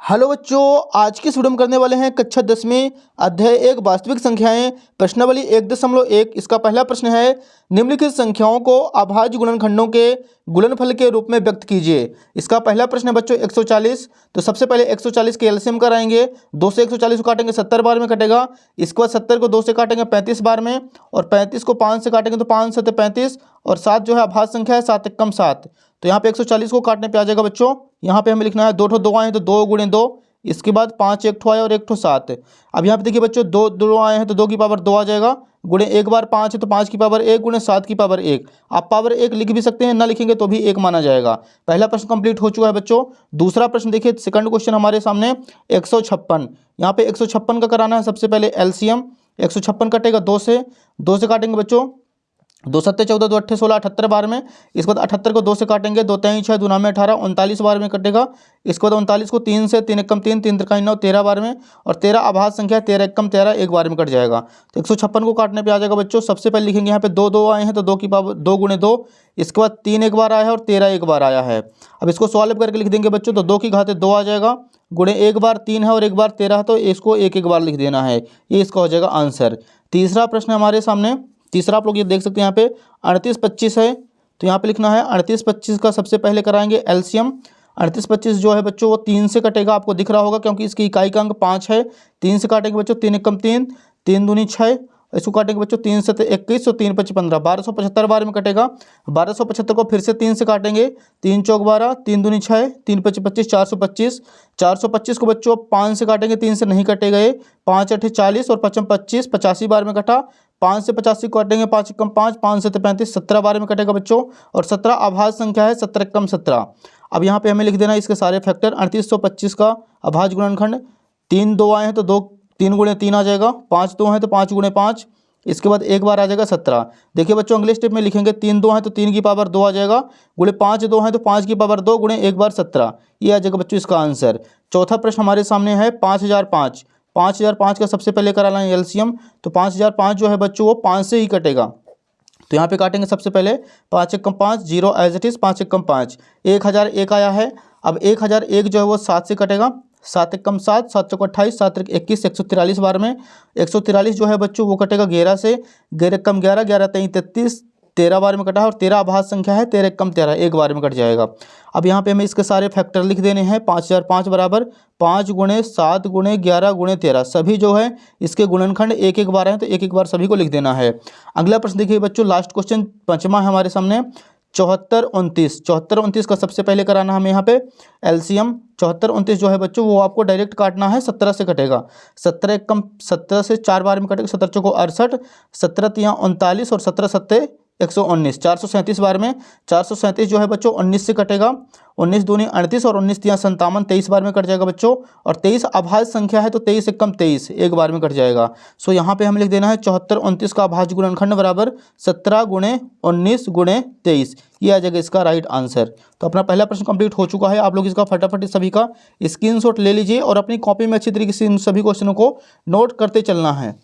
Hello बच्चों, आज की इस वीडियो में करने वाले हैं कक्षा 10वीं अध्याय 1 वास्तविक संख्याएं प्रश्नावली 1.1। इसका पहला प्रश्न है, निम्नलिखित संख्याओं को अभाज्य गुणनखंडों के गुणनफल के रूप में व्यक्त कीजिए। इसका पहला प्रश्न है बच्चों 140। तो सबसे पहले 140 के एलसीएम कराएंगे। 2 से 140 को काटेंगे 70 बार में कटेगा। इसके बाद 70 को 2 से काटेंगे 35 बार में, और 35 को 5 से काटेंगे तो 5 7 35, और 7 जो है अभाज्य संख्या है, 7 एकम 7। तो यहाँ पे 140 को काटने पे आ जाएगा बच्चों। यहाँ पे हमें लिखना है 2 ठो 2 आए हैं तो 2 गुणे 2, इसके बाद 5 एक ठो आया और 1 ठो 7। अब यहाँ पे देखिए बच्चों 2 2 आए हैं तो 2 की पावर 2 आ जाएगा, गुणे एक बार 5 है तो 5 की पावर 1 गुणे 7 की पावर 1। आप पावर 1 लिख भी सकते हैं, ना लिखेंगे तो भी 1 माना जाएगा। पहला प्रश्न कंप्लीट हो चुका है बच्चों। दूसरा प्रश्न देखिए, सेकंड क्वेश्चन हमारे सामने 156। यहाँ पे 156 का कराना है। सबसे पहले एलसीएम 156 कटेगा 2 से काटेंगे बच्चों। 2 सत्ते 14, 2 अट्ठे 16, 78 बार में। इसके बाद 78 को 2 से काटेंगे, 2 तेईं 6, 2 नामे 18, 39 बार में कटेगा। इसके बाद 39 को 3 से, 3 एकम 3, 3 त्रिकाई 9, 13 बार में। और 13 अभाज्य संख्या है, 13 एकम 13 एक बार में कट जाएगा। तो 156 को काटने पे आ जाएगा बच्चों। सबसे पहले लिखेंगे यहाँ पे 2 2 आए हैं तो 2 की पावर 2 गुणे 2। इसके बाद 3 एक बार आया है और 13 एक बार आया है। अब इसको सॉल्व करके लिख देंगे बच्चों, तो 2 की घात 2 आ जाएगा, गुणे एक बार 3 है और एक बार 13 है, तो इसको एक एक बार लिख देना है। ये इसका हो जाएगा आंसर। तीसरा प्रश्न हमारे सामने, तीसरा आप लोग ये देख सकते हैं यहाँ पे 38 25 है। तो यहाँ पे लिखना है 38 25 का सबसे पहले कराएंगे एलसीएम। 38 25 जो है बच्चों वो 3 से कटेगा, आपको दिख रहा होगा क्योंकि इसकी इकाई का अंक 5 है। 3 से काटेंगे बच्चों, 3 एकम 3, 3 दूनी 6। इसको काटेंगे बच्चों 3 से 21, तो 3 5 15, 1275 बार में कटेगा। 1275 को फिर से 3 से काटेंगे, 3 चौक 12, 3 दूनी 6, 3 5 25, 425। 425 को बच्चों 5 से काटेंगे, 3 से नहीं कटेगा ये। 5 8 40 और 5 25, 85 बार में कटा। 5 से 85 को काटेंगे, 5 एकम 5, 5 से 35, 17 बार में कटेगा बच्चों। और 17 अभाज्य संख्या है, 17 एकम 17। अब यहाँ पे हमें लिख देना है इसके सारे फैक्टर। 3825 का अभाज्य गुणनखंड, 3 2 आए हैं तो 2 3 गुणे 3 आ जाएगा, 5 2 हैं तो 5 गुणे 5। इसके बाद एक बार आ जाएगा 17। देखिए बच्चों अगले स्टेप में लिखेंगे 3 2 हैं तो 3 की पावर 2 आ जाएगा, गुणे 5 2 हैं तो 5 की पावर 2 गुणे एक बार 17। ये आ जाएगा बच्चों इसका आंसर। चौथा प्रश्न हमारे सामने है 5005। 5005 का सबसे पहले करा लें एलसीएम। तो 5005 जो है बच्चों वो 5 से ही कटेगा। तो यहाँ पे काटेंगे सबसे पहले 5 एकम 5, 0 एज इट इज, 5 एकम 5। 1001 आया है। अब 1001 जो है वो 7 से कटेगा, 7 एकम 7, 7 चौक 28, 7 21, 143 बार में। 143 जो है बच्चों वो कटेगा 11 से, 11 एकम 11, 11 तेईं 33, 13 बार में कटा है। और 13 अभाज्य संख्या है, 13 एकम 13 एक बार में कट जाएगा। अब यहाँ पे हमें इसके सारे फैक्टर लिख देने हैं। 5005 बराबर 5 गुणे 7 गुणे 11 गुणे 13, सभी जो है इसके गुणनखंड एक एक बार हैं, तो एक एक बार सभी को लिख देना है। अगला प्रश्न देखिए बच्चों, लास्ट क्वेश्चन पांचवा है हमारे सामने 74 29। 74 29 का सबसे पहले कराना हमें यहाँ पे एलसीएम। 74 29 जो है बच्चों वो आपको डायरेक्ट काटना है, 17 से कटेगा। 17 एकम 17 से 4 बार में कटेगा, 17 चौको 68, 17 तियाँ 39 और 17 सत्ते 119, 437 बार में। 437 जो है बच्चों 19 से कटेगा, 19 दूनी 38 और 19 तियाँ 57, 23 बार में कट जाएगा बच्चों। और 23 अभाज्य संख्या है तो 23 एकम 23 एक बार में कट जाएगा। सो यहाँ पे हमें लिख देना है 74 29 का अभाज्य गुणनखंड बराबर 17 गुणे 19 गुणे 23। ये आ जाएगा इसका राइट आंसर। तो अपना पहला प्रश्न कंप्लीट हो चुका है। आप लोग इसका फटाफट सभी का स्क्रीनशॉट ले लीजिए और अपनी कॉपी में अच्छी तरीके से इन सभी क्वेश्चनों को नोट करते चलना है।